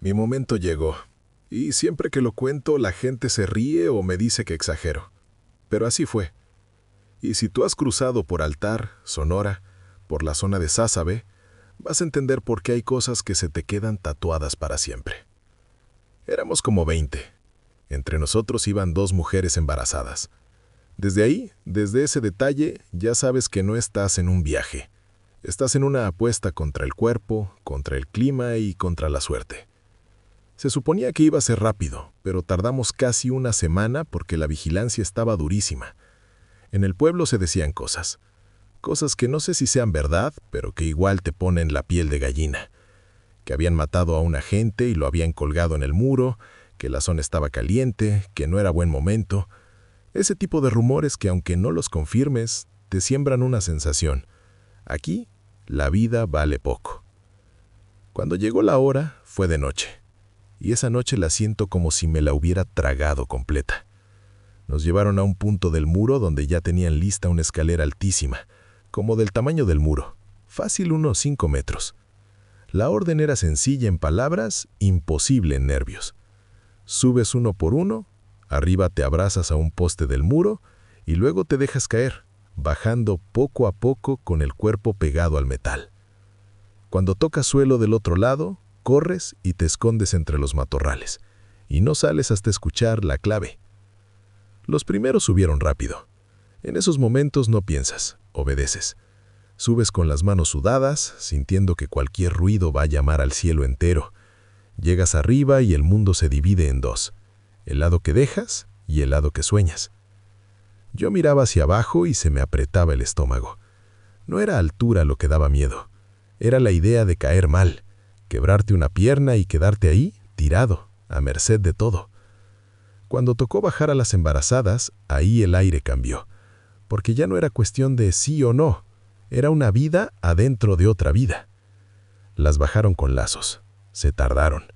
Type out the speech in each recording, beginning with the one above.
Mi momento llegó, y siempre que lo cuento la gente se ríe o me dice que exagero. Pero así fue. Y si tú has cruzado por Altar, Sonora, por la zona de Sázabe, vas a entender por qué hay cosas que se te quedan tatuadas para siempre. Éramos como 20. Entre nosotros iban 2 mujeres embarazadas. Desde ahí, desde ese detalle, ya sabes que no estás en un viaje. Estás en una apuesta contra el cuerpo, contra el clima y contra la suerte. Se suponía que iba a ser rápido, pero tardamos casi una semana porque la vigilancia estaba durísima. En el pueblo se decían cosas. Cosas que no sé si sean verdad, pero que igual te ponen la piel de gallina. Que habían matado a un agente y lo habían colgado en el muro, que la zona estaba caliente, que no era buen momento. Ese tipo de rumores que aunque no los confirmes, te siembran una sensación. Aquí, la vida vale poco. Cuando llegó la hora, fue de noche. Y esa noche la siento como si me la hubiera tragado completa. Nos llevaron a un punto del muro donde ya tenían lista una escalera altísima, como del tamaño del muro, fácil unos 5 metros. La orden era sencilla en palabras, imposible en nervios. Subes uno por uno, arriba te abrazas a un poste del muro y luego te dejas caer, bajando poco a poco con el cuerpo pegado al metal. Cuando tocas suelo del otro lado, corres y te escondes entre los matorrales, y no sales hasta escuchar la clave. Los primeros subieron rápido. En esos momentos no piensas, obedeces. Subes con las manos sudadas, sintiendo que cualquier ruido va a llamar al cielo entero. Llegas arriba y el mundo se divide en 2, el lado que dejas y el lado que sueñas. Yo miraba hacia abajo y se me apretaba el estómago. No era altura lo que daba miedo, era la idea de caer mal, quebrarte una pierna y quedarte ahí, tirado, a merced de todo. Cuando tocó bajar a las embarazadas, ahí el aire cambió, porque ya no era cuestión de sí o no, era una vida adentro de otra vida. Las bajaron con lazos, se tardaron.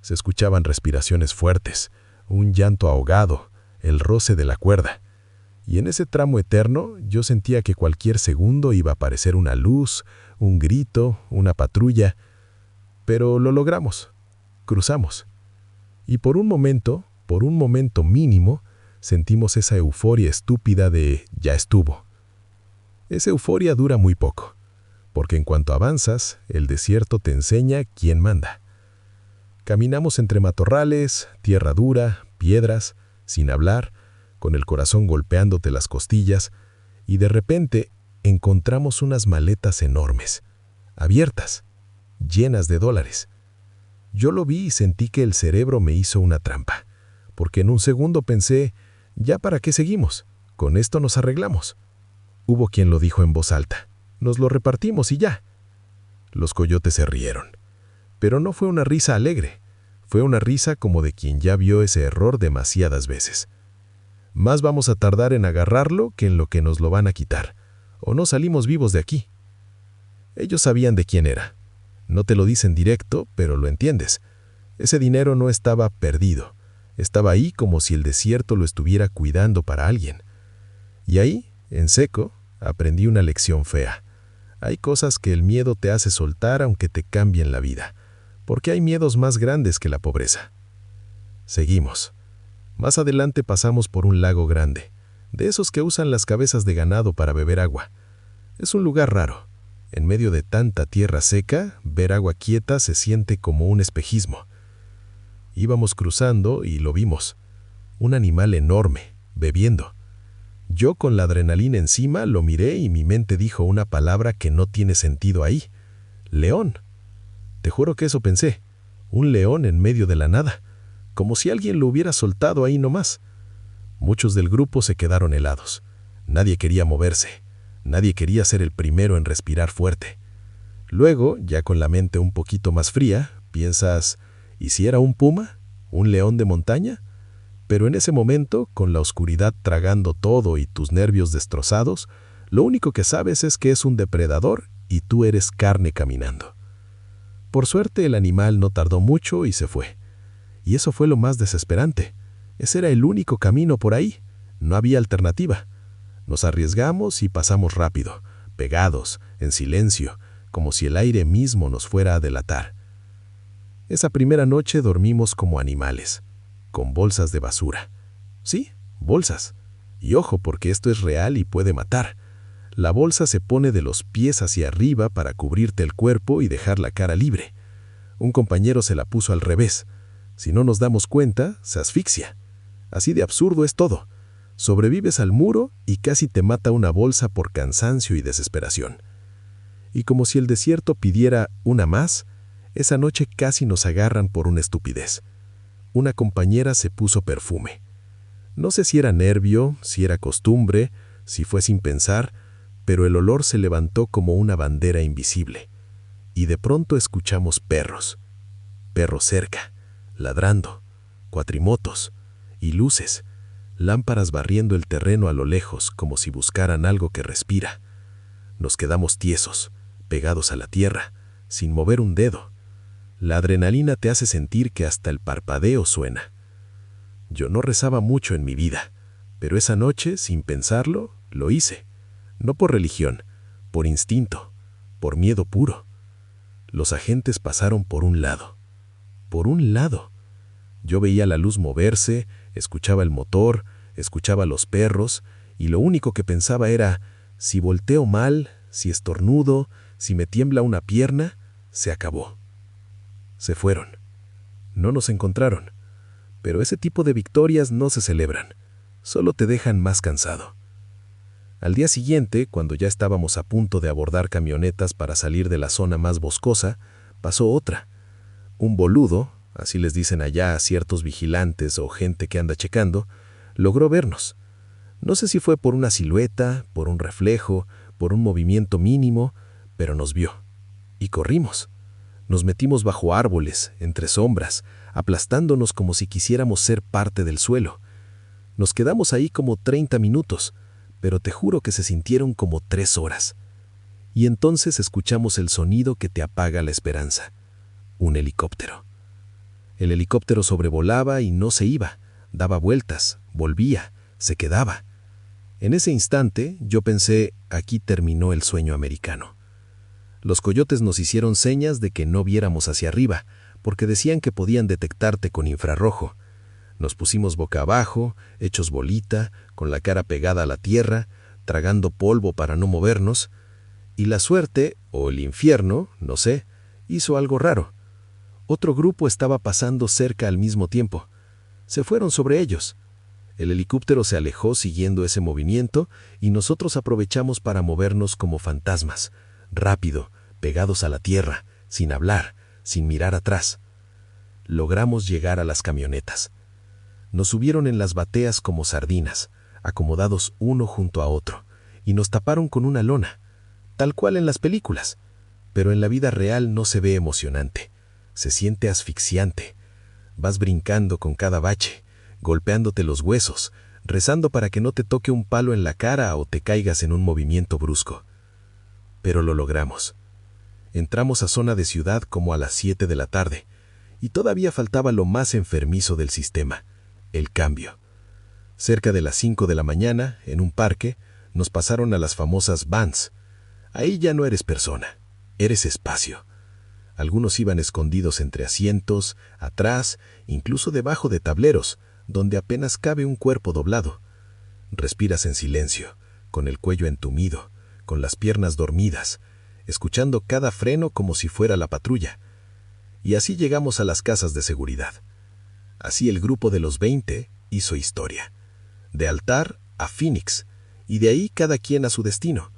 Se escuchaban respiraciones fuertes, un llanto ahogado, el roce de la cuerda. Y en ese tramo eterno yo sentía que cualquier segundo iba a aparecer una luz, un grito, una patrulla. Pero lo logramos, cruzamos. Y por un momento mínimo, sentimos esa euforia estúpida de ya estuvo. Esa euforia dura muy poco, porque en cuanto avanzas, el desierto te enseña quién manda. Caminamos entre matorrales, tierra dura, piedras, sin hablar, con el corazón golpeándote las costillas, y de repente encontramos unas maletas enormes, abiertas, llenas de dólares. Yo lo vi y sentí que el cerebro me hizo una trampa, porque en un segundo pensé, ¿ya para qué seguimos? Con esto nos arreglamos. Hubo quien lo dijo en voz alta, nos lo repartimos y ya. Los coyotes se rieron. Pero no fue una risa alegre, fue una risa como de quien ya vio ese error demasiadas veces. Más vamos a tardar en agarrarlo que en lo que nos lo van a quitar, o no salimos vivos de aquí. Ellos sabían de quién era. No te lo dicen directo, pero lo entiendes. Ese dinero no estaba perdido, estaba ahí como si el desierto lo estuviera cuidando para alguien. Y ahí, en seco, aprendí una lección fea. Hay cosas que el miedo te hace soltar aunque te cambien la vida, porque hay miedos más grandes que la pobreza. Seguimos. Más adelante pasamos por un lago grande, de esos que usan las cabezas de ganado para beber agua. Es un lugar raro. En medio de tanta tierra seca, ver agua quieta se siente como un espejismo. Íbamos cruzando y lo vimos. Un animal enorme, bebiendo. Yo con la adrenalina encima lo miré y mi mente dijo una palabra que no tiene sentido ahí. León. Te juro que eso pensé. Un león en medio de la nada, como si alguien lo hubiera soltado ahí nomás. Muchos del grupo se quedaron helados. Nadie quería moverse. Nadie quería ser el primero en respirar fuerte. Luego, ya con la mente un poquito más fría, piensas, ¿y si era un puma? ¿Un león de montaña? Pero en ese momento, con la oscuridad tragando todo y tus nervios destrozados, lo único que sabes es que es un depredador y tú eres carne caminando. Por suerte el animal no tardó mucho y se fue. Y eso fue lo más desesperante. Ese era el único camino por ahí. No había alternativa. Nos arriesgamos y pasamos rápido, pegados, en silencio, como si el aire mismo nos fuera a delatar. Esa primera noche dormimos como animales, con bolsas de basura. Sí, bolsas. Y ojo, porque esto es real y puede matar. La bolsa se pone de los pies hacia arriba para cubrirte el cuerpo y dejar la cara libre. Un compañero se la puso al revés. Si no nos damos cuenta, se asfixia. Así de absurdo es todo. Sobrevives al muro y casi te mata una bolsa por cansancio y desesperación. Y como si el desierto pidiera una más, esa noche casi nos agarran por una estupidez. Una compañera se puso perfume. No sé si era nervio, si era costumbre, si fue sin pensar, pero el olor se levantó como una bandera invisible. Y de pronto escuchamos perros. Perros cerca, ladrando, cuatrimotos y luces, lámparas barriendo el terreno a lo lejos como si buscaran algo que respira. Nos quedamos tiesos, pegados a la tierra, sin mover un dedo. La adrenalina te hace sentir que hasta el parpadeo suena. Yo no rezaba mucho en mi vida, pero esa noche, sin pensarlo, lo hice. No por religión, por instinto, por miedo puro. Los agentes pasaron por un lado. Por un lado. Yo veía la luz moverse, escuchaba el motor, escuchaba los perros, y lo único que pensaba era, si volteo mal, si estornudo, si me tiembla una pierna, se acabó. Se fueron. No nos encontraron. Pero ese tipo de victorias no se celebran. Solo te dejan más cansado. Al día siguiente, cuando ya estábamos a punto de abordar camionetas para salir de la zona más boscosa, pasó otra. Un boludo, así les dicen allá a ciertos vigilantes o gente que anda checando, logró vernos. No sé si fue por una silueta, por un reflejo, por un movimiento mínimo, pero nos vio. Y corrimos. Nos metimos bajo árboles, entre sombras, aplastándonos como si quisiéramos ser parte del suelo. Nos quedamos ahí como 30 minutos, pero te juro que se sintieron como 3 horas. Y entonces escuchamos el sonido que te apaga la esperanza. Un helicóptero. El helicóptero sobrevolaba y no se iba, daba vueltas, volvía, se quedaba. En ese instante yo pensé, aquí terminó el sueño americano. Los coyotes nos hicieron señas de que no viéramos hacia arriba, porque decían que podían detectarte con infrarrojo. Nos pusimos boca abajo, hechos bolita, con la cara pegada a la tierra, tragando polvo para no movernos, y la suerte, o el infierno, no sé, hizo algo raro. Otro grupo estaba pasando cerca al mismo tiempo. Se fueron sobre ellos. El helicóptero se alejó siguiendo ese movimiento y nosotros aprovechamos para movernos como fantasmas, rápido, pegados a la tierra, sin hablar, sin mirar atrás. Logramos llegar a las camionetas. Nos subieron en las bateas como sardinas, acomodados uno junto a otro, y nos taparon con una lona, tal cual en las películas. Pero en la vida real no se ve emocionante, se siente asfixiante. Vas brincando con cada bache, golpeándote los huesos, rezando para que no te toque un palo en la cara o te caigas en un movimiento brusco. Pero lo logramos. Entramos a zona de ciudad como a las 7 de la tarde, y todavía faltaba lo más enfermizo del sistema, el cambio. Cerca de las 5 de la mañana, en un parque, nos pasaron a las famosas vans. Ahí ya no eres persona, eres espacio. Algunos iban escondidos entre asientos, atrás, incluso debajo de tableros, donde apenas cabe un cuerpo doblado. Respiras en silencio, con el cuello entumido, con las piernas dormidas, escuchando cada freno como si fuera la patrulla. Y así llegamos a las casas de seguridad. Así el grupo de los 20 hizo historia. De Altar a Phoenix, y de ahí cada quien a su destino.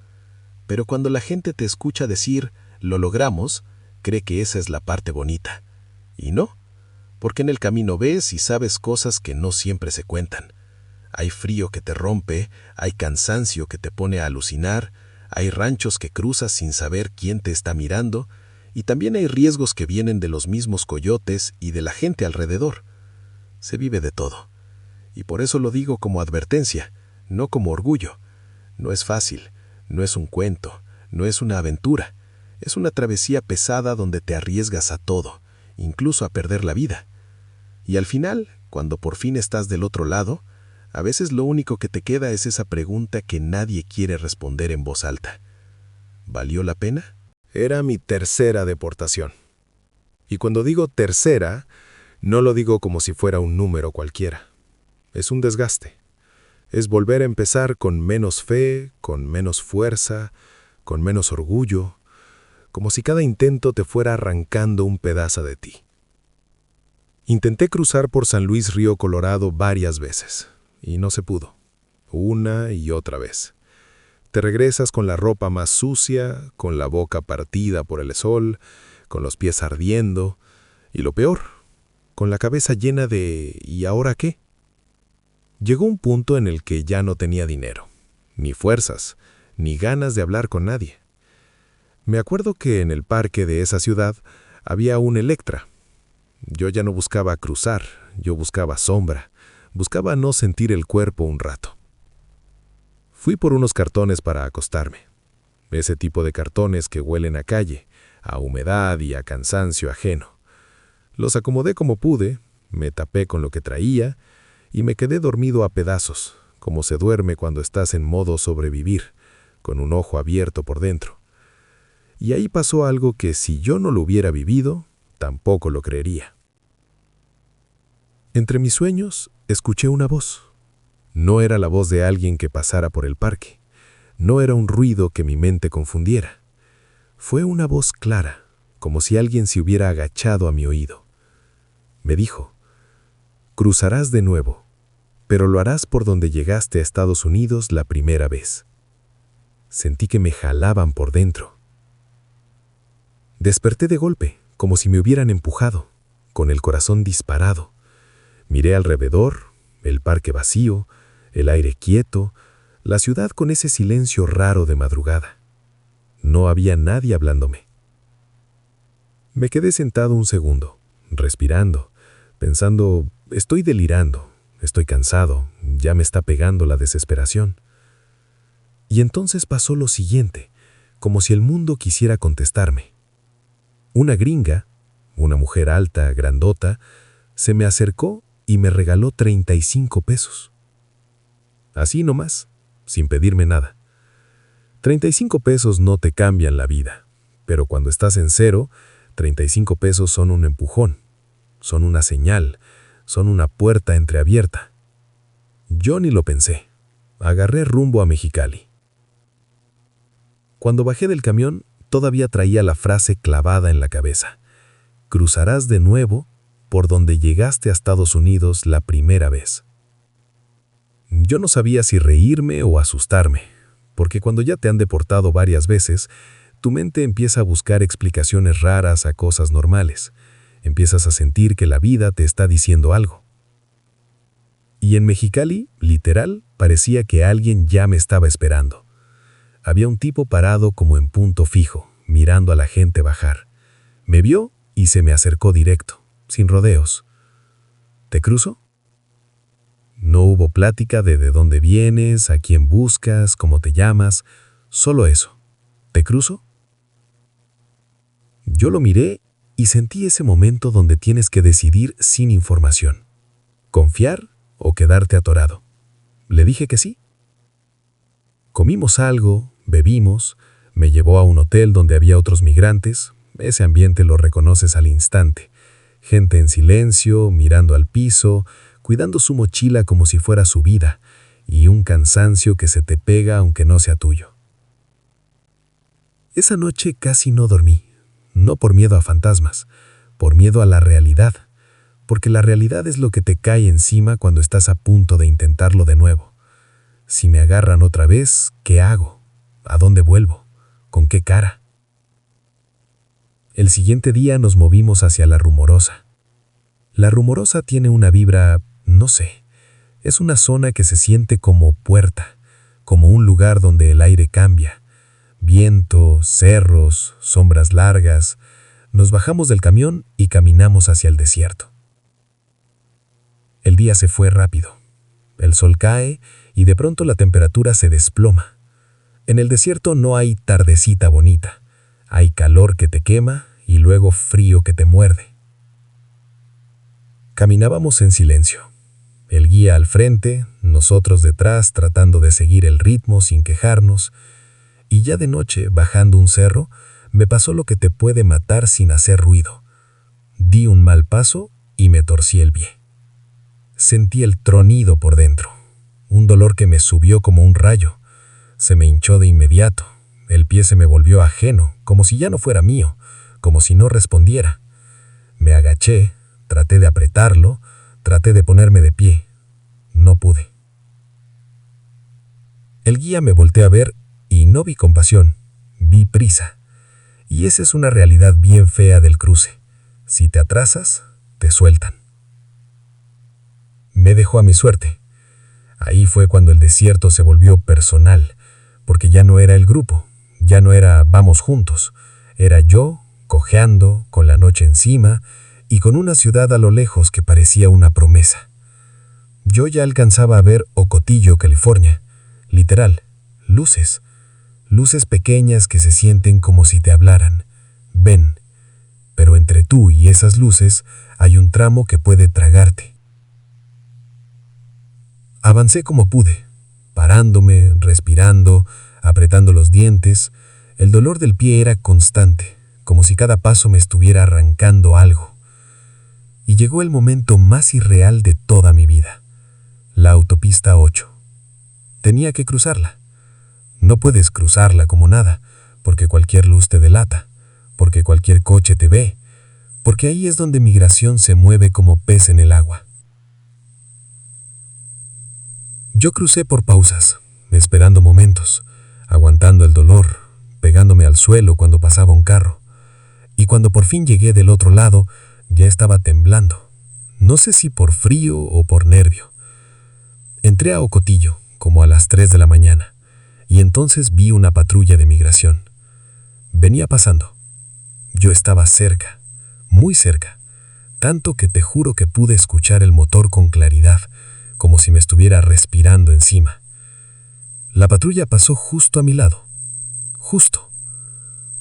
Pero cuando la gente te escucha decir, lo logramos, cree que esa es la parte bonita. Y no, porque en el camino ves y sabes cosas que no siempre se cuentan. Hay frío que te rompe, hay cansancio que te pone a alucinar, hay ranchos que cruzas sin saber quién te está mirando, y también hay riesgos que vienen de los mismos coyotes y de la gente alrededor. Se vive de todo. Y por eso lo digo como advertencia, no como orgullo. No es fácil, no es un cuento, no es una aventura. Es una travesía pesada donde te arriesgas a todo, incluso a perder la vida. Y al final, cuando por fin estás del otro lado, a veces lo único que te queda es esa pregunta que nadie quiere responder en voz alta. ¿Valió la pena? Era mi tercera deportación. Y cuando digo tercera, no lo digo como si fuera un número cualquiera. Es un desgaste. Es volver a empezar con menos fe, con menos fuerza, con menos orgullo, como si cada intento te fuera arrancando un pedazo de ti. Intenté cruzar por San Luis Río Colorado varias veces, y no se pudo. Una y otra vez. Te regresas con la ropa más sucia, con la boca partida por el sol, con los pies ardiendo, y lo peor, con la cabeza llena de ¿y ahora qué? Llegó un punto en el que ya no tenía dinero, ni fuerzas, ni ganas de hablar con nadie. Me acuerdo que en el parque de esa ciudad había un Electra. Yo ya no buscaba cruzar, yo buscaba sombra, buscaba no sentir el cuerpo un rato. Fui por unos cartones para acostarme. Ese tipo de cartones que huelen a calle, a humedad y a cansancio ajeno. Los acomodé como pude, me tapé con lo que traía y me quedé dormido a pedazos, como se duerme cuando estás en modo sobrevivir, con un ojo abierto por dentro. Y ahí pasó algo que si yo no lo hubiera vivido, tampoco lo creería. Entre mis sueños, escuché una voz. No era la voz de alguien que pasara por el parque. No era un ruido que mi mente confundiera. Fue una voz clara, como si alguien se hubiera agachado a mi oído. Me dijo, cruzarás de nuevo, pero lo harás por donde llegaste a Estados Unidos la primera vez. Sentí que me jalaban por dentro. Desperté de golpe, como si me hubieran empujado, con el corazón disparado. Miré alrededor, el parque vacío, el aire quieto, la ciudad con ese silencio raro de madrugada. No había nadie hablándome. Me quedé sentado un segundo, respirando, pensando, estoy delirando, estoy cansado, ya me está pegando la desesperación. Y entonces pasó lo siguiente, como si el mundo quisiera contestarme. Una gringa, una mujer alta, grandota, se me acercó y me regaló 35 pesos. Así nomás, sin pedirme nada. 35 pesos no te cambian la vida, pero cuando estás en cero, 35 pesos son un empujón, son una señal, son una puerta entreabierta. Yo ni lo pensé. Agarré rumbo a Mexicali. Cuando bajé del camión, todavía traía la frase clavada en la cabeza. Cruzarás de nuevo por donde llegaste a Estados Unidos la primera vez. Yo no sabía si reírme o asustarme, porque cuando ya te han deportado varias veces, tu mente empieza a buscar explicaciones raras a cosas normales. Empiezas a sentir que la vida te está diciendo algo. Y en Mexicali, literal, parecía que alguien ya me estaba esperando. Había un tipo parado como en punto fijo, mirando a la gente bajar. Me vio y se me acercó directo, sin rodeos. ¿Te cruzo? No hubo plática de dónde vienes, a quién buscas, cómo te llamas, solo eso. ¿Te cruzo? Yo lo miré y sentí ese momento donde tienes que decidir sin información. ¿Confiar o quedarte atorado? Le dije que sí. Comimos algo, bebimos, me llevó a un hotel donde había otros migrantes. Ese ambiente lo reconoces al instante. Gente en silencio, mirando al piso, cuidando su mochila como si fuera su vida, y un cansancio que se te pega aunque no sea tuyo. Esa noche casi no dormí, no por miedo a fantasmas, por miedo a la realidad, porque la realidad es lo que te cae encima cuando estás a punto de intentarlo de nuevo. Si me agarran otra vez, ¿qué hago? ¿A dónde vuelvo? ¿Con qué cara? El siguiente día nos movimos hacia La Rumorosa. La Rumorosa tiene una vibra, no sé, es una zona que se siente como puerta, como un lugar donde el aire cambia. Viento, cerros, sombras largas. Nos bajamos del camión y caminamos hacia el desierto. El día se fue rápido. El sol cae y de pronto la temperatura se desploma. En el desierto no hay tardecita bonita. Hay calor que te quema y luego frío que te muerde. Caminábamos en silencio. El guía al frente, nosotros detrás tratando de seguir el ritmo sin quejarnos. Y ya de noche, bajando un cerro, me pasó lo que te puede matar sin hacer ruido. Di un mal paso y me torcí el pie. Sentí el tronido por dentro, un dolor que me subió como un rayo. Se me hinchó de inmediato. El pie se me volvió ajeno, como si ya no fuera mío, como si no respondiera. Me agaché, traté de apretarlo, traté de ponerme de pie. No pude. El guía me volteó a ver y no vi compasión, vi prisa. Y esa es una realidad bien fea del cruce. Si te atrasas, te sueltan. Me dejó a mi suerte. Ahí fue cuando el desierto se volvió personal, porque ya no era el grupo, ya no era vamos juntos, era yo, cojeando, con la noche encima y con una ciudad a lo lejos que parecía una promesa. Yo ya alcanzaba a ver Ocotillo, California, literal, luces, luces pequeñas que se sienten como si te hablaran. Ven, pero entre tú y esas luces hay un tramo que puede tragarte. Avancé como pude, parándome, respirando, apretando los dientes. El dolor del pie era constante, como si cada paso me estuviera arrancando algo. Y llegó el momento más irreal de toda mi vida. La autopista 8. Tenía que cruzarla. No puedes cruzarla como nada, porque cualquier luz te delata, porque cualquier coche te ve, porque ahí es donde migración se mueve como pez en el agua. Yo crucé por pausas, esperando momentos, aguantando el dolor, pegándome al suelo cuando pasaba un carro. Y cuando por fin llegué del otro lado, ya estaba temblando. No sé si por frío o por nervio. Entré a Ocotillo, como a las 3 de la mañana, y entonces vi una patrulla de migración. Venía pasando. Yo estaba cerca, muy cerca, tanto que te juro que pude escuchar el motor con claridad, como si me estuviera respirando encima. La patrulla pasó justo a mi lado. Justo.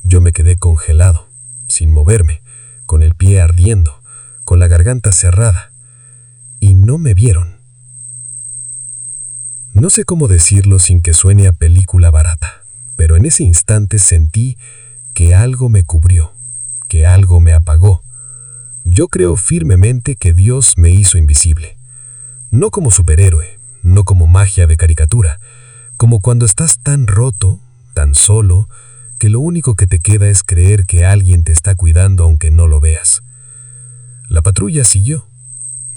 Yo me quedé congelado, sin moverme, con el pie ardiendo, con la garganta cerrada. Y no me vieron. No sé cómo decirlo sin que suene a película barata, pero en ese instante sentí que algo me cubrió, que algo me apagó. Yo creo firmemente que Dios me hizo invisible. No como superhéroe, no como magia de caricatura, como cuando estás tan roto, tan solo, que lo único que te queda es creer que alguien te está cuidando aunque no lo veas. La patrulla siguió.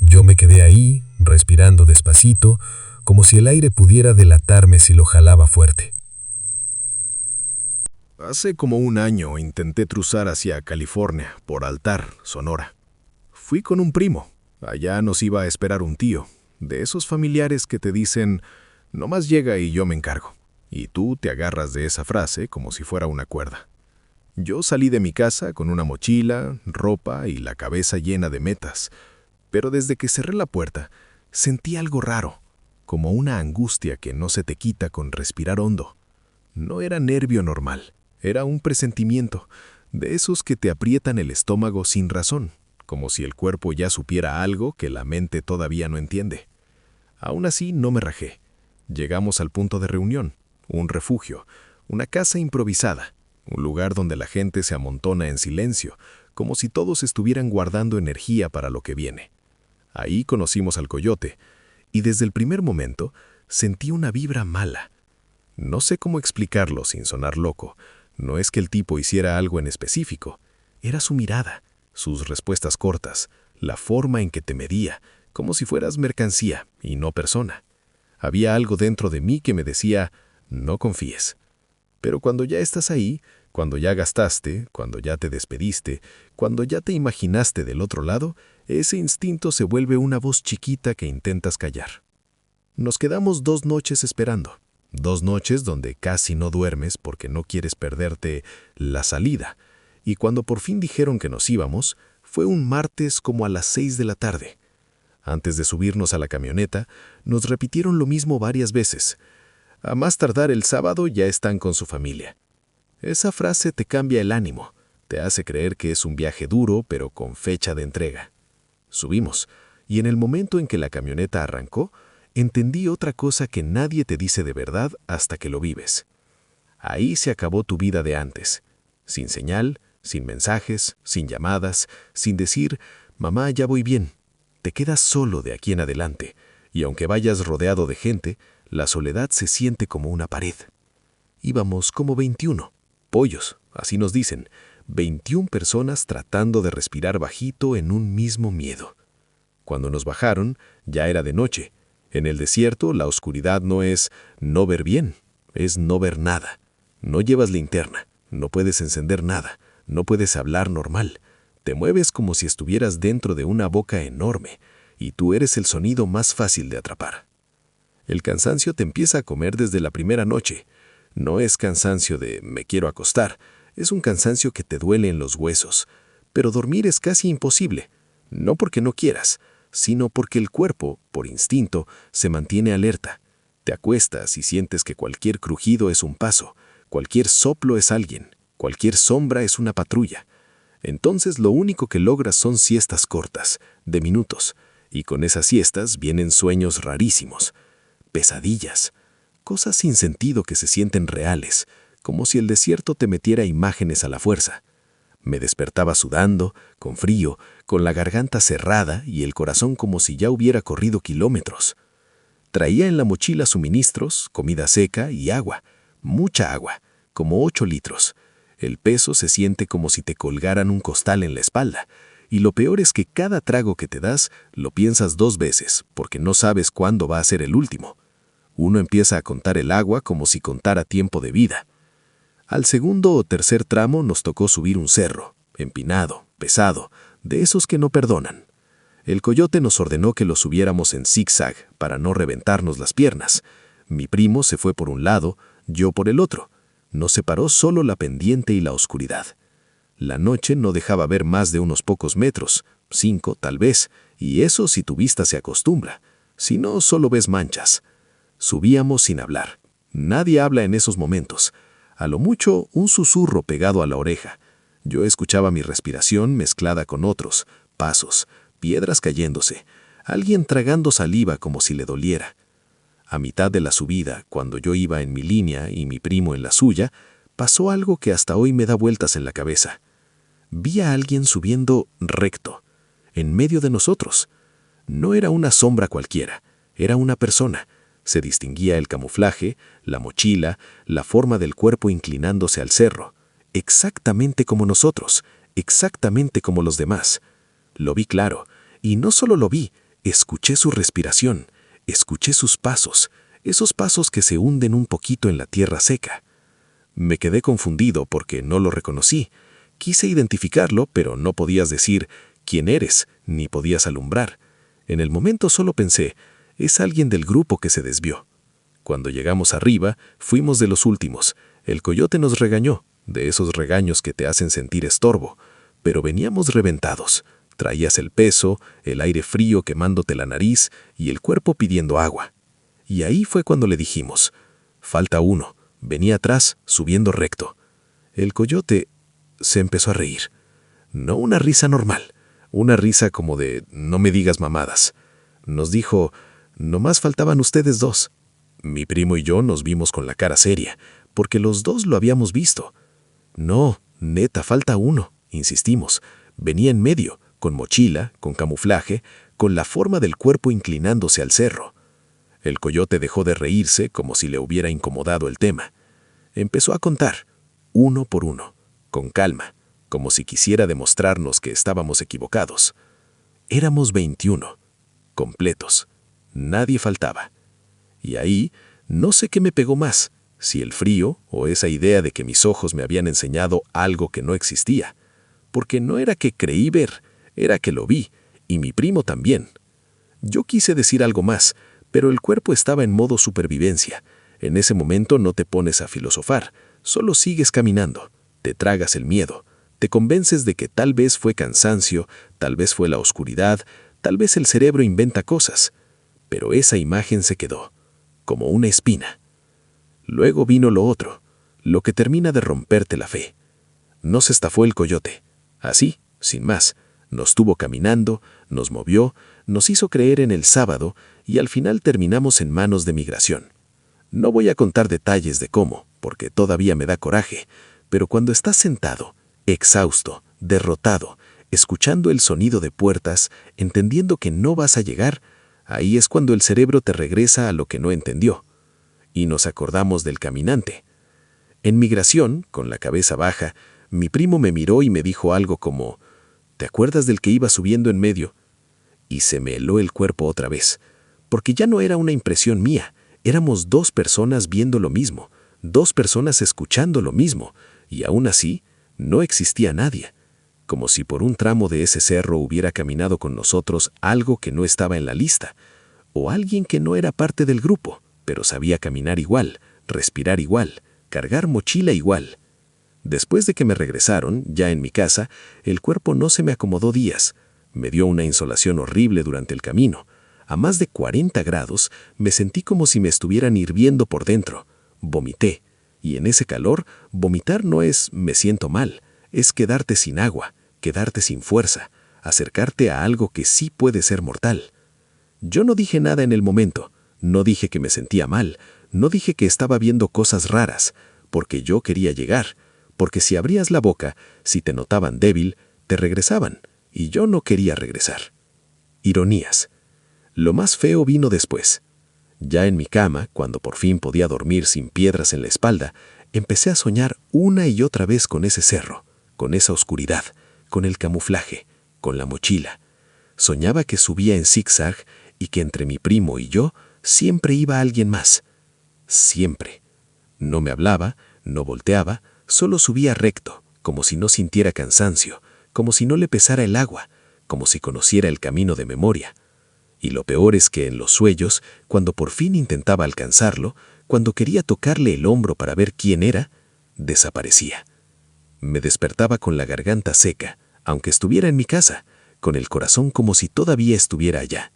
Yo me quedé ahí, respirando despacito, como si el aire pudiera delatarme si lo jalaba fuerte. Hace como un año intenté cruzar hacia California, por Altar, Sonora. Fui con un primo. Allá nos iba a esperar un tío, de esos familiares que te dicen, nomás llega y yo me encargo. Y tú te agarras de esa frase como si fuera una cuerda. Yo salí de mi casa con una mochila, ropa y la cabeza llena de metas, pero desde que cerré la puerta, sentí algo raro, como una angustia que no se te quita con respirar hondo. No era nervio normal, era un presentimiento, de esos que te aprietan el estómago sin razón, como si el cuerpo ya supiera algo que la mente todavía no entiende. Aún así no me rajé. Llegamos al punto de reunión, un refugio, una casa improvisada, un lugar donde la gente se amontona en silencio, como si todos estuvieran guardando energía para lo que viene. Ahí conocimos al coyote, y desde el primer momento sentí una vibra mala. No sé cómo explicarlo sin sonar loco. No es que el tipo hiciera algo en específico, era su mirada, sus respuestas cortas, la forma en que te medía, como si fueras mercancía y no persona. Había algo dentro de mí que me decía, no confíes. Pero cuando ya estás ahí, cuando ya gastaste, cuando ya te despediste, cuando ya te imaginaste del otro lado, ese instinto se vuelve una voz chiquita que intentas callar. Nos quedamos 2 noches esperando. 2 noches donde casi no duermes porque no quieres perderte la salida. Y cuando por fin dijeron que nos íbamos, fue un martes como a las 6 de la tarde. Antes de subirnos a la camioneta, nos repitieron lo mismo varias veces. A más tardar el sábado ya están con su familia. Esa frase te cambia el ánimo, te hace creer que es un viaje duro pero con fecha de entrega. Subimos, y en el momento en que la camioneta arrancó, entendí otra cosa que nadie te dice de verdad hasta que lo vives. Ahí se acabó tu vida de antes, sin señal, sin mensajes, sin llamadas, sin decir, mamá, ya voy bien. Te quedas solo de aquí en adelante, y aunque vayas rodeado de gente, la soledad se siente como una pared. Íbamos como 21, pollos, así nos dicen, 21 personas tratando de respirar bajito en un mismo miedo. Cuando nos bajaron, ya era de noche. En el desierto, la oscuridad no es no ver bien, es no ver nada. No llevas linterna, no puedes encender nada, no puedes hablar normal. Te mueves como si estuvieras dentro de una boca enorme, y tú eres el sonido más fácil de atrapar. El cansancio te empieza a comer desde la primera noche. No es cansancio de me quiero acostar, es un cansancio que te duele en los huesos. Pero dormir es casi imposible, no porque no quieras, sino porque el cuerpo, por instinto, se mantiene alerta. Te acuestas y sientes que cualquier crujido es un paso, cualquier soplo es alguien, cualquier sombra es una patrulla. Entonces lo único que logras son siestas cortas, de minutos, y con esas siestas vienen sueños rarísimos, pesadillas, cosas sin sentido que se sienten reales, como si el desierto te metiera imágenes a la fuerza. Me despertaba sudando, con frío, con la garganta cerrada y el corazón como si ya hubiera corrido kilómetros. Traía en la mochila suministros, comida seca y agua, mucha agua, como 8 litros. El peso se siente como si te colgaran un costal en la espalda, y lo peor es que cada trago que te das lo piensas 2 veces, porque no sabes cuándo va a ser el último. Uno empieza a contar el agua como si contara tiempo de vida. Al segundo o tercer tramo nos tocó subir un cerro, empinado, pesado, de esos que no perdonan. El coyote nos ordenó que lo subiéramos en zigzag para no reventarnos las piernas. Mi primo se fue por un lado, yo por el otro. Nos separó solo la pendiente y la oscuridad. La noche no dejaba ver más de unos pocos metros, 5 tal vez, y eso si tu vista se acostumbra. Si no, solo ves manchas. Subíamos sin hablar. Nadie habla en esos momentos. A lo mucho, un susurro pegado a la oreja. Yo escuchaba mi respiración mezclada con otros, pasos, piedras cayéndose, alguien tragando saliva como si le doliera. A mitad de la subida, cuando yo iba en mi línea y mi primo en la suya, pasó algo que hasta hoy me da vueltas en la cabeza. Vi a alguien subiendo recto, en medio de nosotros. No era una sombra cualquiera, era una persona. Se distinguía el camuflaje, la mochila, la forma del cuerpo inclinándose al cerro, exactamente como nosotros, exactamente como los demás. Lo vi claro, y no solo lo vi, escuché su respiración, escuché sus pasos, esos pasos que se hunden un poquito en la tierra seca. Me quedé confundido porque no lo reconocí. Quise identificarlo, pero no podías decir quién eres, ni podías alumbrar. En el momento solo pensé, es alguien del grupo que se desvió. Cuando llegamos arriba, fuimos de los últimos. El coyote nos regañó, de esos regaños que te hacen sentir estorbo, pero veníamos reventados. Traías el peso, el aire frío quemándote la nariz y el cuerpo pidiendo agua. Y ahí fue cuando le dijimos, falta uno, venía atrás, subiendo recto. El coyote se empezó a reír. No una risa normal, una risa como de no me digas mamadas. Nos dijo, nomás faltaban ustedes 2. Mi primo y yo nos vimos con la cara seria, porque los 2 lo habíamos visto. No, neta, falta uno, insistimos. Venía en medio, con mochila, con camuflaje, con la forma del cuerpo inclinándose al cerro. El coyote dejó de reírse como si le hubiera incomodado el tema. Empezó a contar, uno por uno, con calma, como si quisiera demostrarnos que estábamos equivocados. Éramos 21, completos. Nadie faltaba. Y ahí, no sé qué me pegó más, si el frío o esa idea de que mis ojos me habían enseñado algo que no existía. Porque no era que creí ver, era que lo vi, y mi primo también. Yo quise decir algo más, pero el cuerpo estaba en modo supervivencia. En ese momento no te pones a filosofar, solo sigues caminando, te tragas el miedo, te convences de que tal vez fue cansancio, tal vez fue la oscuridad, tal vez el cerebro inventa cosas. Pero esa imagen se quedó, como una espina. Luego vino lo otro, lo que termina de romperte la fe. Nos estafó el coyote. Así, sin más, nos tuvo caminando, nos movió, nos hizo creer en el sábado y al final terminamos en manos de migración. No voy a contar detalles de cómo, porque todavía me da coraje, pero cuando estás sentado, exhausto, derrotado, escuchando el sonido de puertas, entendiendo que no vas a llegar, ahí es cuando el cerebro te regresa a lo que no entendió. Y nos acordamos del caminante. En migración, con la cabeza baja, mi primo me miró y me dijo algo como, ¿te acuerdas del que iba subiendo en medio? Y se me heló el cuerpo otra vez, porque ya no era una impresión mía, éramos dos personas viendo lo mismo, dos personas escuchando lo mismo, y aún así no existía nadie, como si por un tramo de ese cerro hubiera caminado con nosotros algo que no estaba en la lista, o alguien que no era parte del grupo, pero sabía caminar igual, respirar igual, cargar mochila igual. Después de que me regresaron, ya en mi casa, el cuerpo no se me acomodó días. Me dio una insolación horrible durante el camino. A más de 40 grados, me sentí como si me estuvieran hirviendo por dentro. Vomité. Y en ese calor, vomitar no es me siento mal, es quedarte sin agua, quedarte sin fuerza, acercarte a algo que sí puede ser mortal. Yo no dije nada en el momento, no dije que me sentía mal, no dije que estaba viendo cosas raras, porque yo quería llegar, porque si abrías la boca, si te notaban débil, te regresaban, y yo no quería regresar. Ironías. Lo más feo vino después. Ya en mi cama, cuando por fin podía dormir sin piedras en la espalda, empecé a soñar una y otra vez con ese cerro, con esa oscuridad, con el camuflaje, con la mochila. Soñaba que subía en zigzag y que entre mi primo y yo siempre iba alguien más. Siempre. No me hablaba, no volteaba, solo subía recto, como si no sintiera cansancio, como si no le pesara el agua, como si conociera el camino de memoria. Y lo peor es que en los sueños, cuando por fin intentaba alcanzarlo, cuando quería tocarle el hombro para ver quién era, desaparecía. Me despertaba con la garganta seca, aunque estuviera en mi casa, con el corazón como si todavía estuviera allá.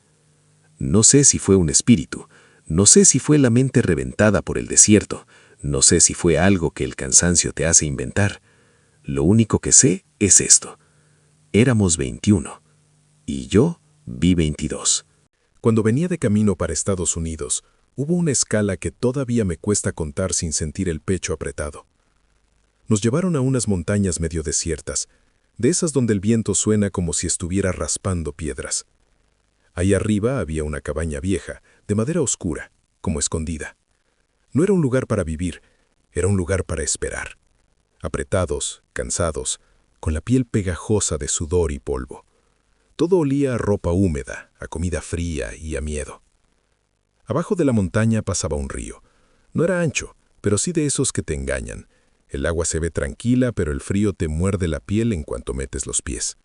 No sé si fue un espíritu, no sé si fue la mente reventada por el desierto, no sé si fue algo que el cansancio te hace inventar. Lo único que sé es esto. Éramos 21, y yo vi 22. Cuando venía de camino para Estados Unidos, hubo una escala que todavía me cuesta contar sin sentir el pecho apretado. Nos llevaron a unas montañas medio desiertas, de esas donde el viento suena como si estuviera raspando piedras. Ahí arriba había una cabaña vieja, de madera oscura, como escondida. No era un lugar para vivir, era un lugar para esperar. Apretados, cansados, con la piel pegajosa de sudor y polvo. Todo olía a ropa húmeda, a comida fría y a miedo. Abajo de la montaña pasaba un río. No era ancho, pero sí de esos que te engañan. El agua se ve tranquila, pero el frío te muerde la piel en cuanto metes los pies.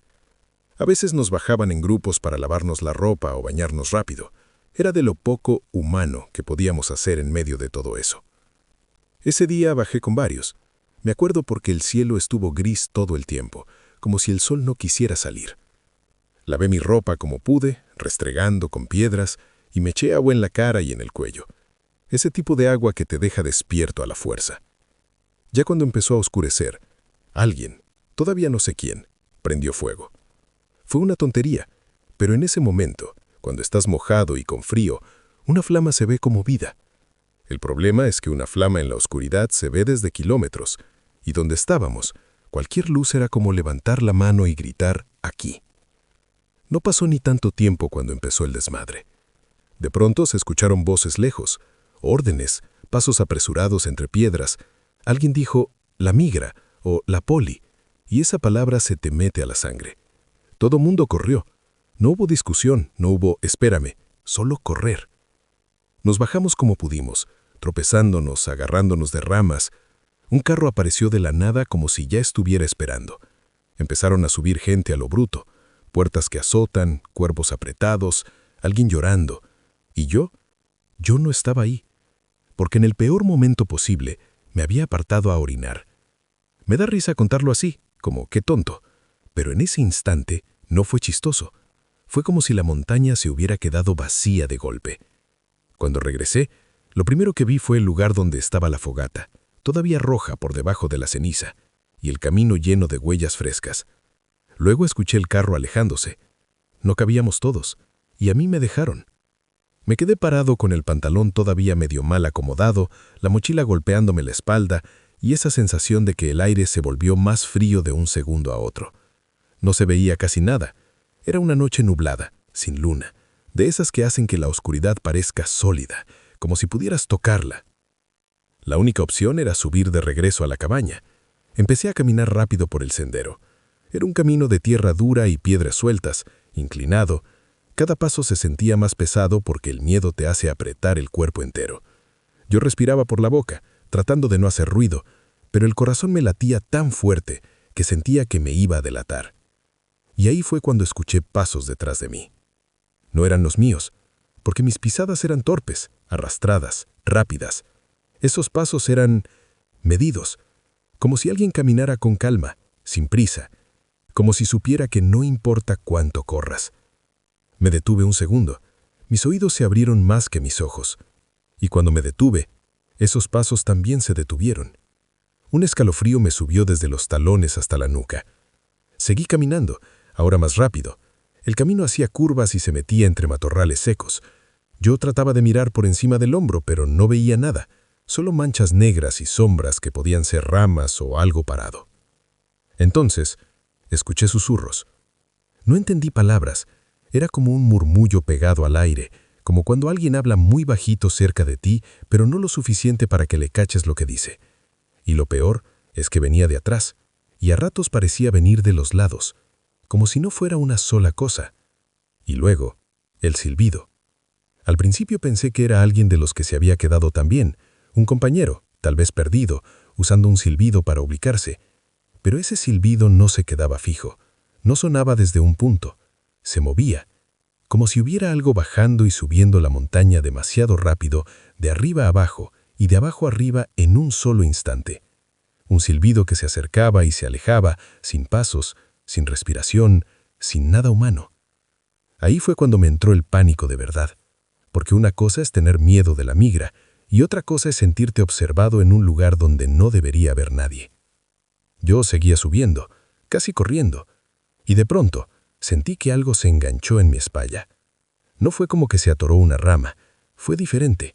A veces nos bajaban en grupos para lavarnos la ropa o bañarnos rápido. Era de lo poco humano que podíamos hacer en medio de todo eso. Ese día bajé con varios. Me acuerdo porque el cielo estuvo gris todo el tiempo, como si el sol no quisiera salir. Lavé mi ropa como pude, restregando con piedras, y me eché agua en la cara y en el cuello. Ese tipo de agua que te deja despierto a la fuerza. Ya cuando empezó a oscurecer, alguien, todavía no sé quién, prendió fuego. Fue una tontería, pero en ese momento, cuando estás mojado y con frío, una flama se ve como vida. El problema es que una flama en la oscuridad se ve desde kilómetros, y donde estábamos, cualquier luz era como levantar la mano y gritar «aquí». No pasó ni tanto tiempo cuando empezó el desmadre. De pronto se escucharon voces lejos, órdenes, pasos apresurados entre piedras. Alguien dijo «la migra» o «la poli», y esa palabra se te mete a la sangre. Todo mundo corrió. No hubo discusión, no hubo «espérame», solo correr. Nos bajamos como pudimos, tropezándonos, agarrándonos de ramas. Un carro apareció de la nada como si ya estuviera esperando. Empezaron a subir gente a lo bruto, puertas que azotan, cuerpos apretados, alguien llorando. ¿Y yo? Yo no estaba ahí, porque en el peor momento posible me había apartado a orinar. Me da risa contarlo así, como qué tonto, pero en ese instante no fue chistoso. Fue como si la montaña se hubiera quedado vacía de golpe. Cuando regresé, lo primero que vi fue el lugar donde estaba la fogata, todavía roja por debajo de la ceniza, y el camino lleno de huellas frescas. Luego escuché el carro alejándose. No cabíamos todos, y a mí me dejaron. Me quedé parado con el pantalón todavía medio mal acomodado, la mochila golpeándome la espalda, y esa sensación de que el aire se volvió más frío de un segundo a otro. No se veía casi nada. Era una noche nublada, sin luna, de esas que hacen que la oscuridad parezca sólida, como si pudieras tocarla. La única opción era subir de regreso a la cabaña. Empecé a caminar rápido por el sendero. Era un camino de tierra dura y piedras sueltas, inclinado. Cada paso se sentía más pesado porque el miedo te hace apretar el cuerpo entero. Yo respiraba por la boca, tratando de no hacer ruido, pero el corazón me latía tan fuerte que sentía que me iba a delatar. Y ahí fue cuando escuché pasos detrás de mí. No eran los míos, porque mis pisadas eran torpes, arrastradas, rápidas. Esos pasos eran medidos, como si alguien caminara con calma, sin prisa, como si supiera que no importa cuánto corras. Me detuve un segundo. Mis oídos se abrieron más que mis ojos. Y cuando me detuve, esos pasos también se detuvieron. Un escalofrío me subió desde los talones hasta la nuca. Seguí caminando, ahora más rápido. El camino hacía curvas y se metía entre matorrales secos. Yo trataba de mirar por encima del hombro, pero no veía nada, solo manchas negras y sombras que podían ser ramas o algo parado. Entonces, escuché susurros. No entendí palabras. Era como un murmullo pegado al aire, como cuando alguien habla muy bajito cerca de ti, pero no lo suficiente para que le caches lo que dice. Y lo peor es que venía de atrás, y a ratos parecía venir de los lados, como si no fuera una sola cosa. Y luego, el silbido. Al principio pensé que era alguien de los que se había quedado también, un compañero, tal vez perdido, usando un silbido para ubicarse. Pero ese silbido no se quedaba fijo, no sonaba desde un punto, se movía, como si hubiera algo bajando y subiendo la montaña demasiado rápido, de arriba a abajo y de abajo arriba en un solo instante. Un silbido que se acercaba y se alejaba, sin pasos, sin respiración, sin nada humano. Ahí fue cuando me entró el pánico de verdad, porque una cosa es tener miedo de la migra y otra cosa es sentirte observado en un lugar donde no debería haber nadie. Yo seguía subiendo, casi corriendo, y de pronto sentí que algo se enganchó en mi espalda. No fue como que se atoró una rama, fue diferente.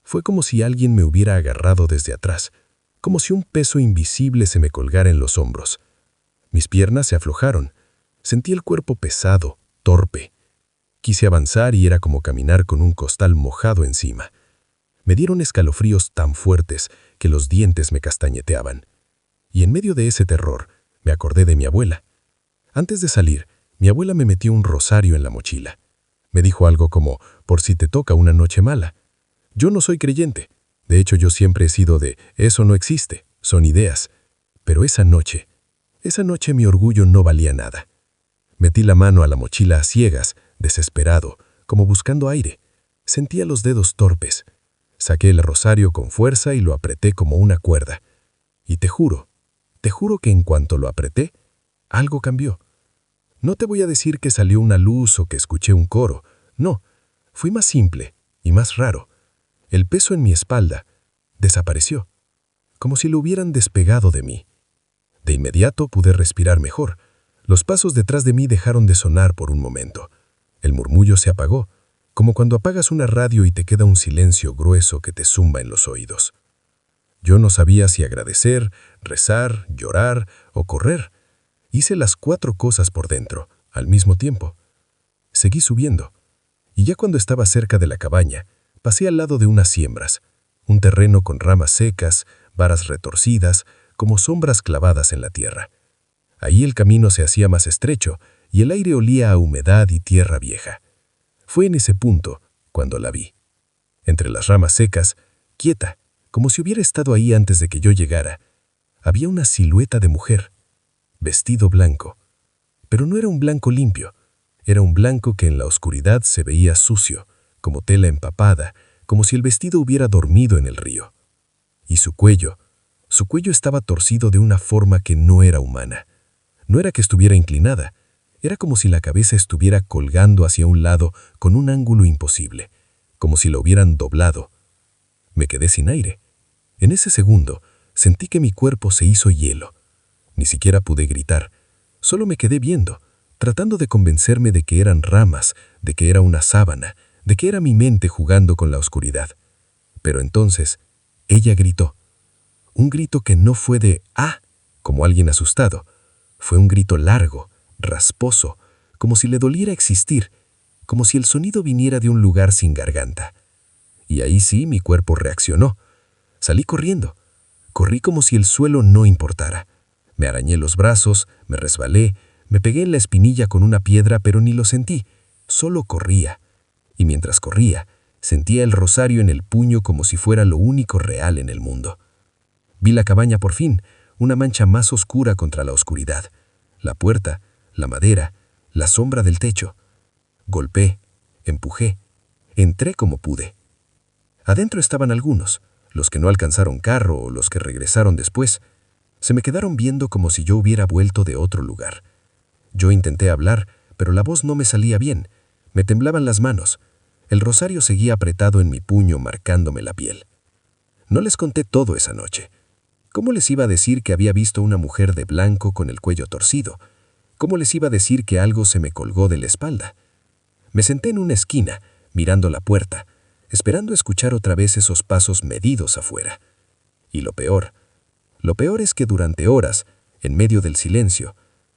Fue como si alguien me hubiera agarrado desde atrás, como si un peso invisible se me colgara en los hombros. Mis piernas se aflojaron. Sentí el cuerpo pesado, torpe. Quise avanzar y era como caminar con un costal mojado encima. Me dieron escalofríos tan fuertes que los dientes me castañeteaban. Y en medio de ese terror, me acordé de mi abuela. Antes de salir, mi abuela me metió un rosario en la mochila. Me dijo algo como, por si te toca una noche mala. Yo no soy creyente. De hecho, yo siempre he sido de, eso no existe, son ideas. Pero esa noche mi orgullo no valía nada. Metí la mano a la mochila a ciegas, desesperado, como buscando aire. Sentía los dedos torpes. Saqué el rosario con fuerza y lo apreté como una cuerda. Y te juro que en cuanto lo apreté, algo cambió. No te voy a decir que salió una luz o que escuché un coro. No, fui más simple y más raro. El peso en mi espalda desapareció, como si lo hubieran despegado de mí. De inmediato pude respirar mejor. Los pasos detrás de mí dejaron de sonar por un momento. El murmullo se apagó, como cuando apagas una radio y te queda un silencio grueso que te zumba en los oídos. Yo no sabía si agradecer, rezar, llorar o correr. Hice las 4 cosas por dentro, al mismo tiempo. Seguí subiendo, y ya cuando estaba cerca de la cabaña, pasé al lado de unas siembras, un terreno con ramas secas, varas retorcidas, como sombras clavadas en la tierra. Ahí el camino se hacía más estrecho, y el aire olía a humedad y tierra vieja. Fue en ese punto cuando la vi. Entre las ramas secas, quieta, como si hubiera estado ahí antes de que yo llegara, había una silueta de mujer, vestido blanco. Pero no era un blanco limpio, era un blanco que en la oscuridad se veía sucio, como tela empapada, como si el vestido hubiera dormido en el río. Y su cuello estaba torcido de una forma que no era humana. No era que estuviera inclinada, era como si la cabeza estuviera colgando hacia un lado con un ángulo imposible, como si la hubieran doblado. Me quedé sin aire. En ese segundo, sentí que mi cuerpo se hizo hielo. Ni siquiera pude gritar. Solo me quedé viendo, tratando de convencerme de que eran ramas, de que era una sábana, de que era mi mente jugando con la oscuridad. Pero entonces, ella gritó. Un grito que no fue de ¡ah!, como alguien asustado. Fue un grito largo, rasposo, como si le doliera existir, como si el sonido viniera de un lugar sin garganta. Y ahí sí mi cuerpo reaccionó. Salí corriendo. Corrí como si el suelo no importara. Me arañé los brazos, me resbalé, me pegué en la espinilla con una piedra, pero ni lo sentí. Solo corría. Y mientras corría, sentía el rosario en el puño como si fuera lo único real en el mundo. Vi la cabaña por fin, una mancha más oscura contra la oscuridad. La puerta, la madera, la sombra del techo. Golpeé, empujé, entré como pude. Adentro estaban algunos, los que no alcanzaron carro o los que regresaron después. Se me quedaron viendo como si yo hubiera vuelto de otro lugar. Yo intenté hablar, pero la voz no me salía bien. Me temblaban las manos. El rosario seguía apretado en mi puño, marcándome la piel. No les conté todo esa noche. ¿Cómo les iba a decir que había visto una mujer de blanco con el cuello torcido? ¿Cómo les iba a decir que algo se me colgó de la espalda? Me senté en una esquina, mirando la puerta, esperando escuchar otra vez esos pasos medidos afuera. Y lo peor es que durante horas, en medio del silencio,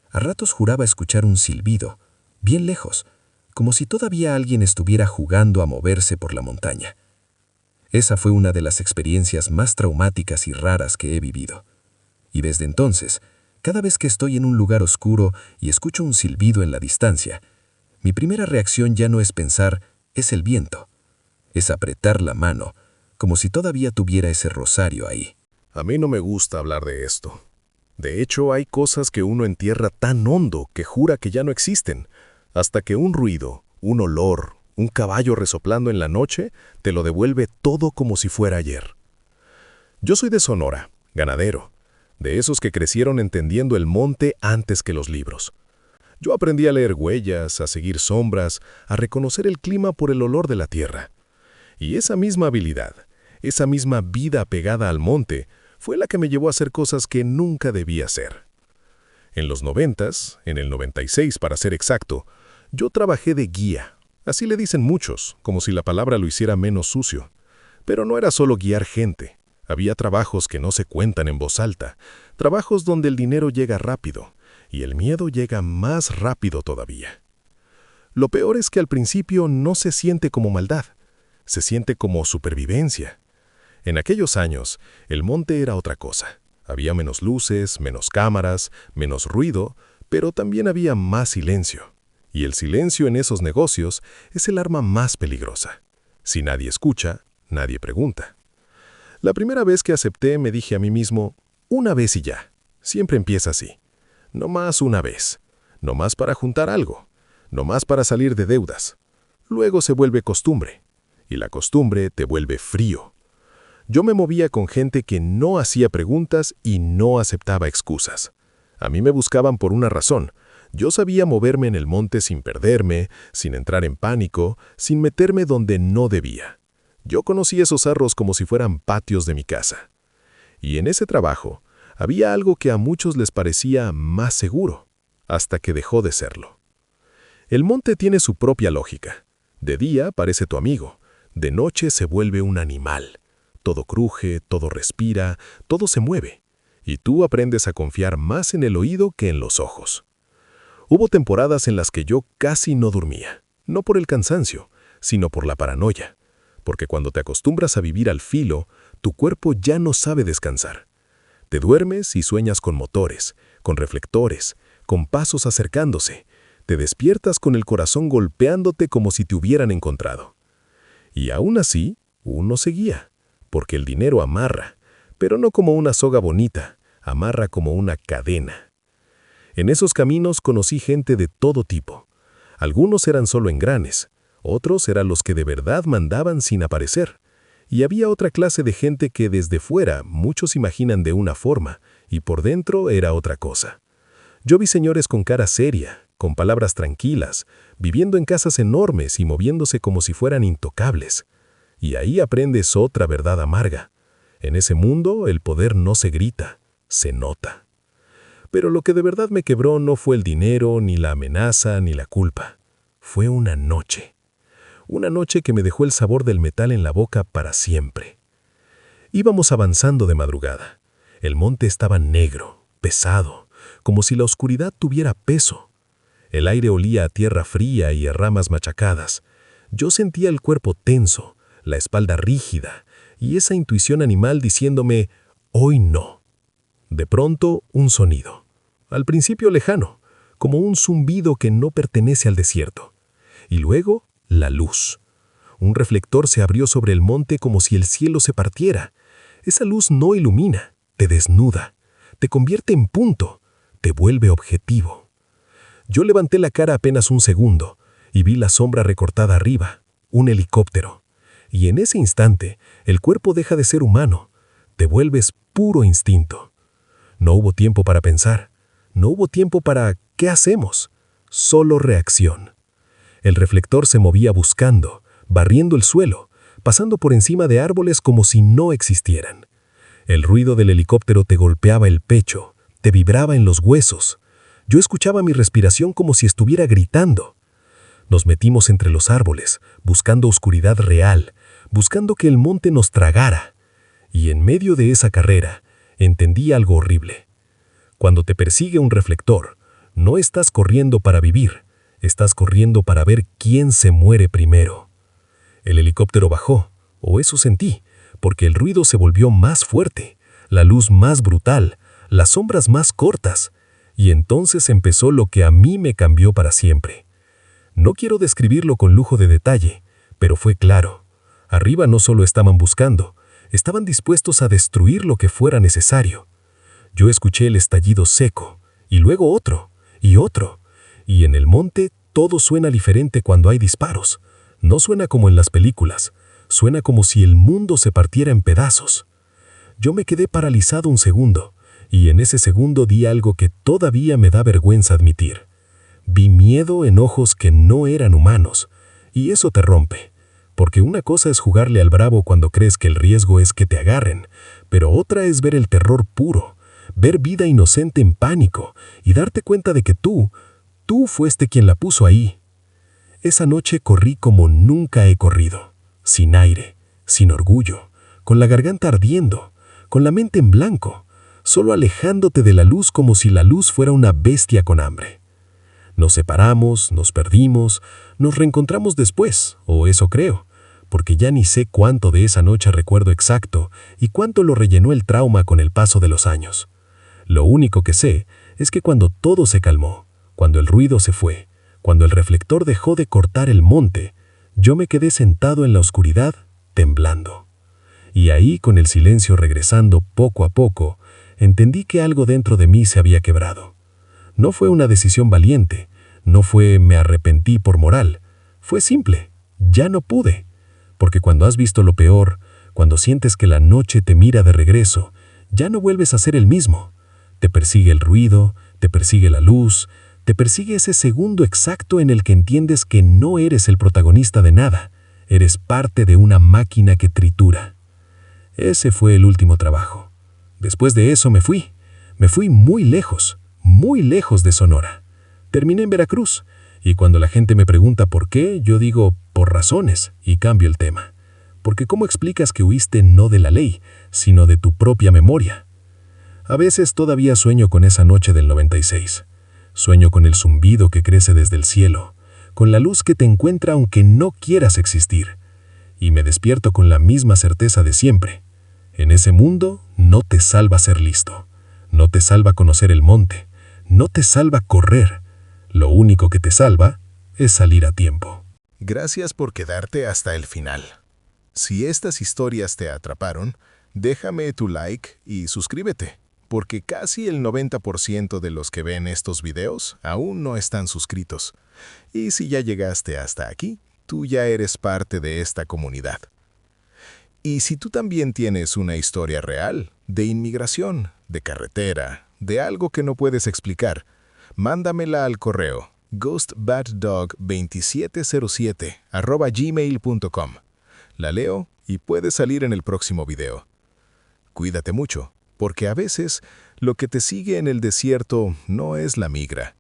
a ratos juraba escuchar un silbido, bien lejos, como si todavía alguien estuviera jugando a moverse por la montaña. Esa fue una de las experiencias más traumáticas y raras que he vivido. Y desde entonces, cada vez que estoy en un lugar oscuro y escucho un silbido en la distancia, mi primera reacción ya no es pensar, es el viento. Es apretar la mano, como si todavía tuviera ese rosario ahí. A mí no me gusta hablar de esto. De hecho, hay cosas que uno entierra tan hondo que jura que ya no existen, hasta que un ruido, un olor, un caballo resoplando en la noche, te lo devuelve todo como si fuera ayer. Yo soy de Sonora, ganadero, de esos que crecieron entendiendo el monte antes que los libros. Yo aprendí a leer huellas, a seguir sombras, a reconocer el clima por el olor de la tierra. Y esa misma habilidad, esa misma vida pegada al monte, fue la que me llevó a hacer cosas que nunca debía hacer. En los 90s, en el 96 para ser exacto, yo trabajé de guía. Así le dicen muchos, como si la palabra lo hiciera menos sucio. Pero no era solo guiar gente. Había trabajos que no se cuentan en voz alta, trabajos donde el dinero llega rápido, y el miedo llega más rápido todavía. Lo peor es que al principio no se siente como maldad, se siente como supervivencia. En aquellos años, el monte era otra cosa. Había menos luces, menos cámaras, menos ruido, pero también había más silencio. Y el silencio en esos negocios es el arma más peligrosa. Si nadie escucha, nadie pregunta. La primera vez que acepté me dije a mí mismo, una vez y ya. Siempre empieza así. No más una vez. No más para juntar algo. No más para salir de deudas. Luego se vuelve costumbre. Y la costumbre te vuelve frío. Yo me movía con gente que no hacía preguntas y no aceptaba excusas. A mí me buscaban por una razón. Yo sabía moverme en el monte sin perderme, sin entrar en pánico, sin meterme donde no debía. Yo conocí esos cerros como si fueran patios de mi casa. Y en ese trabajo había algo que a muchos les parecía más seguro, hasta que dejó de serlo. El monte tiene su propia lógica. De día parece tu amigo, de noche se vuelve un animal. Todo cruje, todo respira, todo se mueve. Y tú aprendes a confiar más en el oído que en los ojos. Hubo temporadas en las que yo casi no dormía, no por el cansancio, sino por la paranoia. Porque cuando te acostumbras a vivir al filo, tu cuerpo ya no sabe descansar. Te duermes y sueñas con motores, con reflectores, con pasos acercándose. Te despiertas con el corazón golpeándote como si te hubieran encontrado. Y aún así, uno seguía, porque el dinero amarra, pero no como una soga bonita, amarra como una cadena. En esos caminos conocí gente de todo tipo. Algunos eran solo engranes, otros eran los que de verdad mandaban sin aparecer. Y había otra clase de gente que desde fuera muchos imaginan de una forma, y por dentro era otra cosa. Yo vi señores con cara seria, con palabras tranquilas, viviendo en casas enormes y moviéndose como si fueran intocables. Y ahí aprendes otra verdad amarga. En ese mundo el poder no se grita, se nota. Pero lo que de verdad me quebró no fue el dinero, ni la amenaza, ni la culpa. Fue una noche. Una noche que me dejó el sabor del metal en la boca para siempre. Íbamos avanzando de madrugada. El monte estaba negro, pesado, como si la oscuridad tuviera peso. El aire olía a tierra fría y a ramas machacadas. Yo sentía el cuerpo tenso, la espalda rígida, y esa intuición animal diciéndome, hoy no. De pronto, un sonido. Al principio lejano, como un zumbido que no pertenece al desierto. Y luego, la luz. Un reflector se abrió sobre el monte como si el cielo se partiera. Esa luz no ilumina, te desnuda, te convierte en punto, te vuelve objetivo. Yo levanté la cara apenas un segundo y vi la sombra recortada arriba, un helicóptero. Y en ese instante, el cuerpo deja de ser humano, te vuelves puro instinto. No hubo tiempo para pensar, no hubo tiempo para ¿qué hacemos? Solo reacción. El reflector se movía buscando, barriendo el suelo, pasando por encima de árboles como si no existieran. El ruido del helicóptero te golpeaba el pecho, te vibraba en los huesos. Yo escuchaba mi respiración como si estuviera gritando. Nos metimos entre los árboles, buscando oscuridad real, buscando que el monte nos tragara. Y en medio de esa carrera, entendí algo horrible. Cuando te persigue un reflector, no estás corriendo para vivir, estás corriendo para ver quién se muere primero. El helicóptero bajó, o eso sentí, porque el ruido se volvió más fuerte, la luz más brutal, las sombras más cortas, y entonces empezó lo que a mí me cambió para siempre. No quiero describirlo con lujo de detalle, pero fue claro. Arriba no solo estaban buscando, estaban dispuestos a destruir lo que fuera necesario. Yo escuché el estallido seco, y luego otro, y en el monte todo suena diferente cuando hay disparos. No suena como en las películas, suena como si el mundo se partiera en pedazos. Yo me quedé paralizado un segundo, y en ese segundo di algo que todavía me da vergüenza admitir. Vi miedo en ojos que no eran humanos, y eso te rompe, porque una cosa es jugarle al bravo cuando crees que el riesgo es que te agarren, pero otra es ver el terror puro, ver vida inocente en pánico y darte cuenta de que tú fuiste quien la puso ahí. Esa noche corrí como nunca he corrido, sin aire, sin orgullo, con la garganta ardiendo, con la mente en blanco, solo alejándote de la luz como si la luz fuera una bestia con hambre. Nos separamos, nos perdimos, nos reencontramos después, o eso creo, porque ya ni sé cuánto de esa noche recuerdo exacto y cuánto lo rellenó el trauma con el paso de los años. Lo único que sé es que cuando todo se calmó, cuando el ruido se fue, cuando el reflector dejó de cortar el monte, yo me quedé sentado en la oscuridad, temblando. Y ahí, con el silencio regresando poco a poco, entendí que algo dentro de mí se había quebrado. No fue una decisión valiente, no fue me arrepentí por moral, fue simple, ya no pude. Porque cuando has visto lo peor, cuando sientes que la noche te mira de regreso, ya no vuelves a ser el mismo. Te persigue el ruido, te persigue la luz, te persigue ese segundo exacto en el que entiendes que no eres el protagonista de nada, eres parte de una máquina que tritura. Ese fue el último trabajo. Después de eso me fui muy lejos de Sonora. Terminé en Veracruz, y cuando la gente me pregunta por qué, yo digo por razones, y cambio el tema. Porque ¿cómo explicas que huiste no de la ley, sino de tu propia memoria? A veces todavía sueño con esa noche del 96. Sueño con el zumbido que crece desde el cielo, con la luz que te encuentra aunque no quieras existir. Y me despierto con la misma certeza de siempre. En ese mundo no te salva ser listo, no te salva conocer el monte, no te salva correr. Lo único que te salva es salir a tiempo. Gracias por quedarte hasta el final. Si estas historias te atraparon, déjame tu like y suscríbete, porque casi el 90% de los que ven estos videos aún no están suscritos. Y si ya llegaste hasta aquí, tú ya eres parte de esta comunidad. Y si tú también tienes una historia real, de inmigración, de carretera, de algo que no puedes explicar, mándamela al correo ghostbaddog2707@gmail.com. La leo y puede salir en el próximo video. Cuídate mucho, porque a veces lo que te sigue en el desierto no es la migra.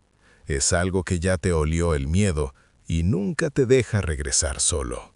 Es algo que ya te olió el miedo y nunca te deja regresar solo.